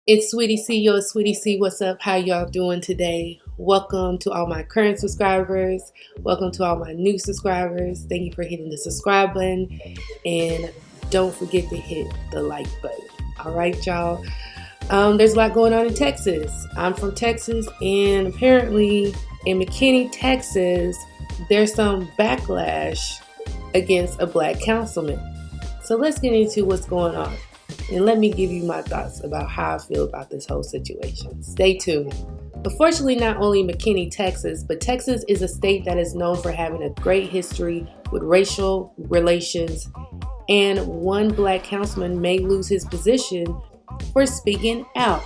It's Sweetie C, yo, it's Sweetie C. What's up? How y'all doing today? Welcome to all my current subscribers. Welcome to all my new subscribers. Thank you for hitting the subscribe button. And don't forget to hit the like button. All right, y'all. There's a lot going on in Texas. I'm from Texas, and apparently in McKinney, Texas, there's some backlash against a black councilman. So let's get into what's going on. And let me give you my thoughts about how I feel about this whole situation. Stay tuned. Unfortunately, not only McKinney, Texas, but Texas is a state that is known for having a great history with racial relations, and one black councilman may lose his position for speaking out.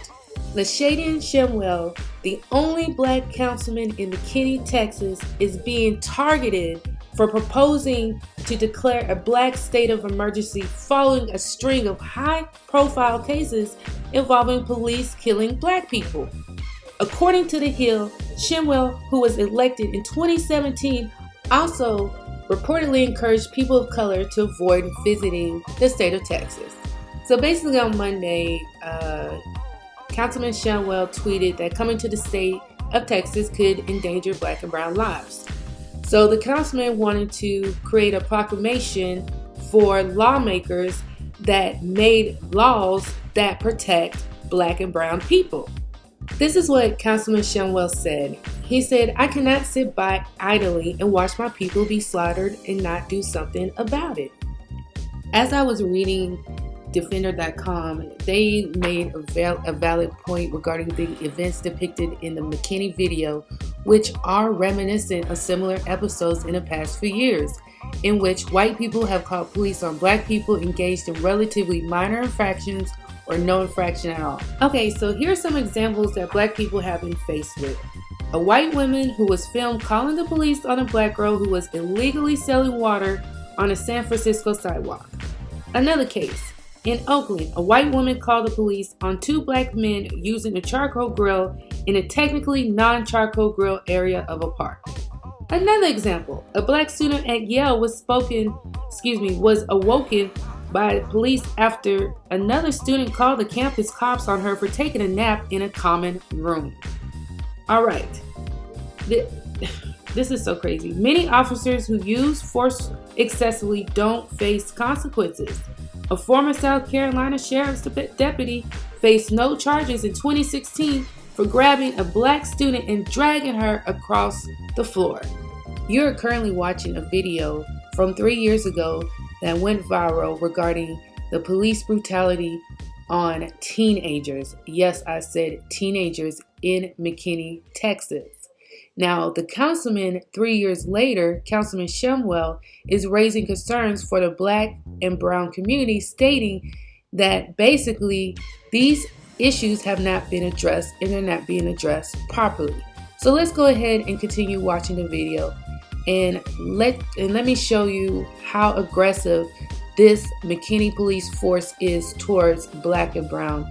Shadion Shemwell, the only black councilman in McKinney, Texas, is being targeted for proposing to declare a black state of emergency following a string of high-profile cases involving police killing black people. According to The Hill, Shemwell, who was elected in 2017, also reportedly encouraged people of color to avoid visiting the state of Texas. So basically on Monday, Councilman Shemwell tweeted that coming to the state of Texas could endanger black and brown lives. So the councilman wanted to create a proclamation for lawmakers that made laws that protect black and brown people. This is what Councilman Shemwell said. He said, "I cannot sit by idly and watch my people be slaughtered and not do something about it." As I was reading Defender.com, they made a valid point regarding the events depicted in the McKinney video, which are reminiscent of similar episodes in the past few years, in which white people have called police on black people engaged in relatively minor infractions or no infraction at all. Okay, so here are some examples that black people have been faced with. A white woman who was filmed calling the police on a black girl who was illegally selling water on a San Francisco sidewalk. Another case. In Oakland, a white woman called the police on two black men using a charcoal grill in a technically non-charcoal grill area of a park. Another example, a black student at Yale was awoken by police after another student called the campus cops on her for taking a nap in a common room. All right, this is so crazy. Many officers who use force excessively don't face consequences. A former South Carolina sheriff's deputy faced no charges in 2016 for grabbing a black student and dragging her across the floor. You're currently watching a video from 3 years ago that went viral regarding the police brutality on teenagers. Yes, I said teenagers in McKinney, Texas. Now, the councilman 3 years later, Councilman Shemwell, is raising concerns for the black and brown community, stating that basically these issues have not been addressed and they're not being addressed properly. So let's go ahead and continue watching the video and let me show you how aggressive this McKinney police force is towards black and brown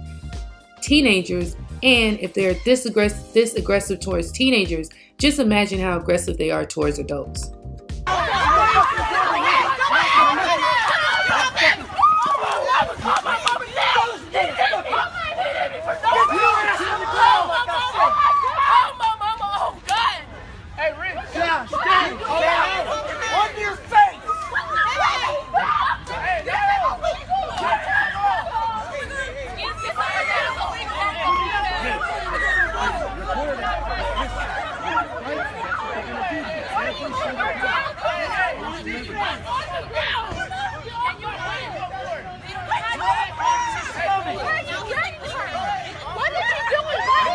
teenagers. And if they're this aggressive towards teenagers, just imagine how aggressive they are towards adults.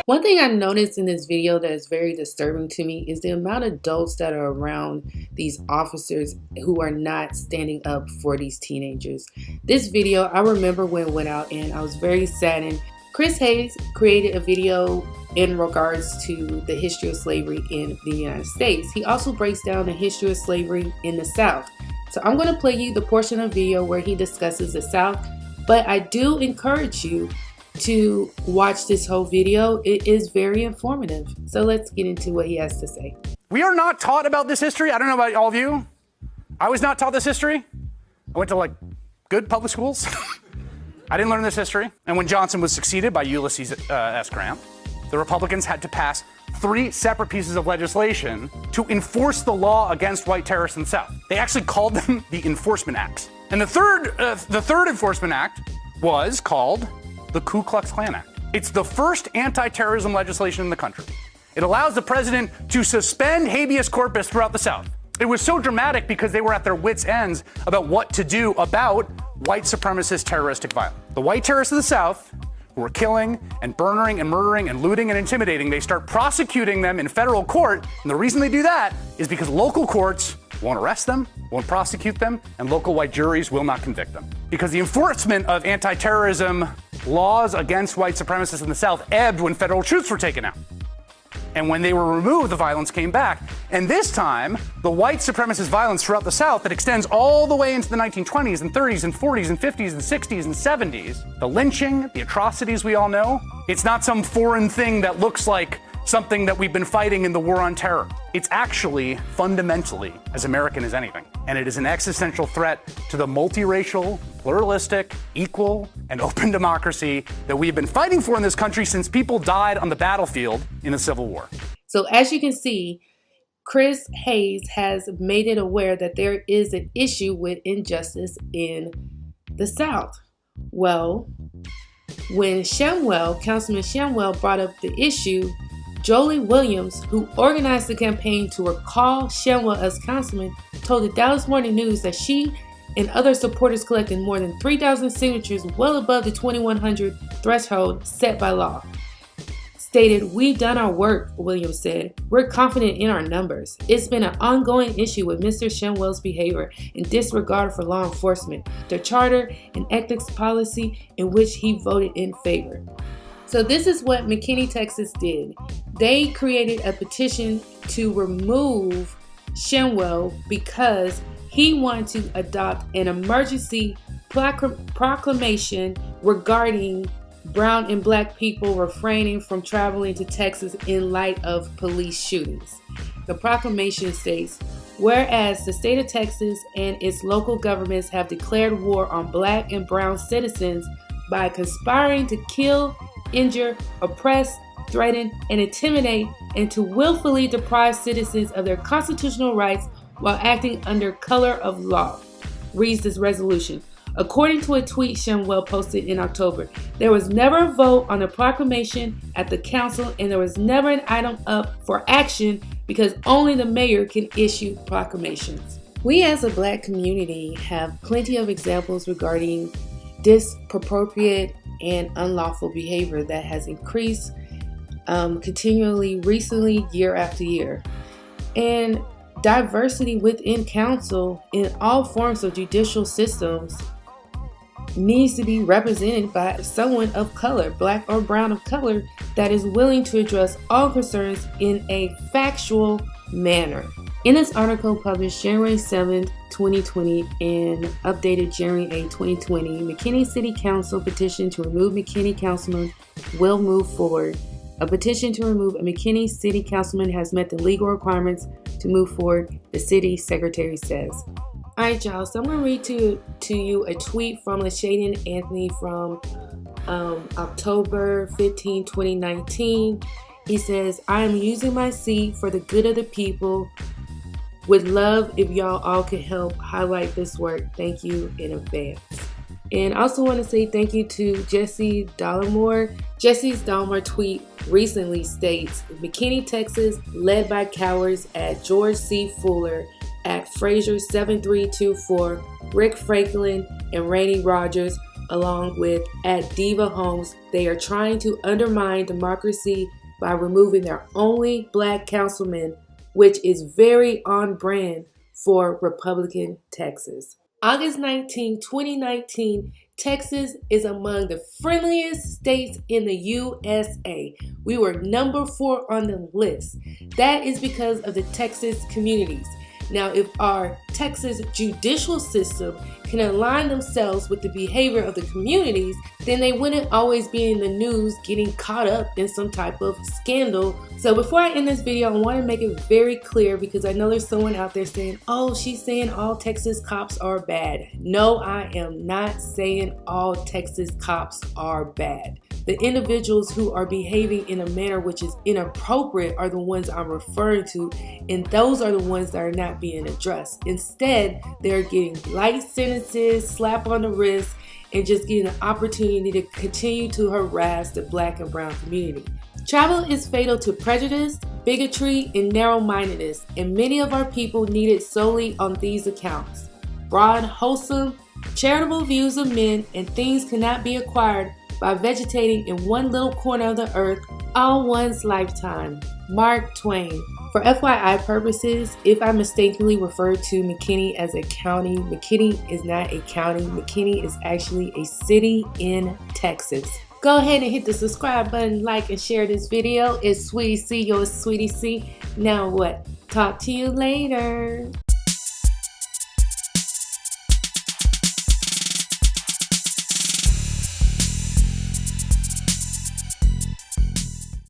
One thing I noticed in this video that is very disturbing to me is the amount of adults that are around these officers who are not standing up for these teenagers. This video, I remember when it went out and I was very saddened. Chris Hayes created a video in regards to the history of slavery in the United States. He also breaks down the history of slavery in the South. So I'm going to play you the portion of the video where he discusses the South, but I do encourage you to watch this whole video. It is very informative. So let's get into what he has to say. We are not taught about this history. I don't know about all of you. I was not taught this history. I went to good public schools. I didn't learn this history. And when Johnson was succeeded by Ulysses S. Grant, the Republicans had to pass 3 separate pieces of legislation to enforce the law against white terrorists in the South. They actually called them the Enforcement Acts. And the third Enforcement Act was called the Ku Klux Klan Act. It's the first anti-terrorism legislation in the country. It allows the president to suspend habeas corpus throughout the South. It was so dramatic because they were at their wits' ends about what to do about white supremacist terroristic violence. The white terrorists of the South, who were killing and burning and murdering and looting and intimidating, they start prosecuting them in federal court. And the reason they do that is because local courts won't arrest them, won't prosecute them, and local white juries will not convict them. Because the enforcement of anti-terrorism laws against white supremacists in the South ebbed when federal troops were taken out. And when they were removed, the violence came back. And this time, the white supremacist violence throughout the South that extends all the way into the 1920s and 30s and 40s and 50s and 60s and 70s, the lynching, the atrocities we all know, it's not some foreign thing that looks like something that we've been fighting in the war on terror. It's actually fundamentally as American as anything. And it is an existential threat to the multiracial, pluralistic, equal, and open democracy that we've been fighting for in this country since people died on the battlefield in the Civil War. So as you can see, Chris Hayes has made it aware that there is an issue with injustice in the South. Well, when Shemwell, Councilman Shemwell, brought up the issue, Jolie Williams, who organized the campaign to recall Shemwell as councilman, told the Dallas Morning News that she and other supporters collected more than 3,000 signatures, well above the 2,100 threshold set by law. Stated, "We've done our work," Williams said. "We're confident in our numbers. It's been an ongoing issue with Mr. Shemwell's behavior and disregard for law enforcement, the charter and ethics policy in which he voted in favor." So this is what McKinney, Texas did. They created a petition to remove Shemwell because he wanted to adopt an emergency proclamation regarding brown and black people refraining from traveling to Texas in light of police shootings. The proclamation states, "Whereas the state of Texas and its local governments have declared war on black and brown citizens by conspiring to kill, injure, oppress, threaten, and intimidate, and to willfully deprive citizens of their constitutional rights while acting under color of law," reads this resolution. According to a tweet Shemwell posted in October, there was never a vote on the proclamation at the council, and there was never an item up for action because only the mayor can issue proclamations. We as a black community have plenty of examples regarding disproportionate and unlawful behavior that has increased continually recently, year after year. And diversity within council in all forms of judicial systems needs to be represented by someone of color, black or brown of color, that is willing to address all concerns in a factual manner. In this article published January 7th, 2020 and updated January 8, 2020, McKinney City Council petition to remove McKinney councilman will move forward. A petition to remove a McKinney City Councilman has met the legal requirements to move forward, the city secretary says. All right, y'all, so I'm going to read to you a tweet from Shadion Anthony from October 15, 2019. He says, "I am using my seat for the good of the people. Would love if y'all all could help highlight this work. Thank you in advance." And I also want to say thank you to Jesse Dollamore. Jesse's Dollamore tweet recently states, "McKinney, Texas, led by cowards at George C. Fuller, at Fraser 7324, Rick Franklin, and Rainey Rogers, along with at Diva Homes. They are trying to undermine democracy by removing their only black councilman, which is very on brand for Republican Texas." August 19, 2019, Texas is among the friendliest states in the USA. We were number 4 on the list. That is because of the Texas communities. Now, if our Texas judicial system can align themselves with the behavior of the communities, then they wouldn't always be in the news getting caught up in some type of scandal. So before I end this video, I want to make it very clear, because I know there's someone out there saying, oh, she's saying all Texas cops are bad. No, I am not saying all Texas cops are bad. The individuals who are behaving in a manner which is inappropriate are the ones I'm referring to, and those are the ones that are not being addressed. Instead, they're getting light sentences, slap on the wrist, and just getting an opportunity to continue to harass the Black and brown community. Travel is fatal to prejudice, bigotry, and narrow-mindedness, and many of our people need it solely on these accounts. Broad, wholesome, charitable views of men and things cannot be acquired by vegetating in one little corner of the earth all one's lifetime. Mark Twain. For FYI purposes, if I mistakenly referred to McKinney as a county, McKinney is not a county. McKinney is actually a city in Texas. Go ahead and hit the subscribe button, like, and share this video. It's Sweetie C, your Sweetie C. Now what? Talk to you later.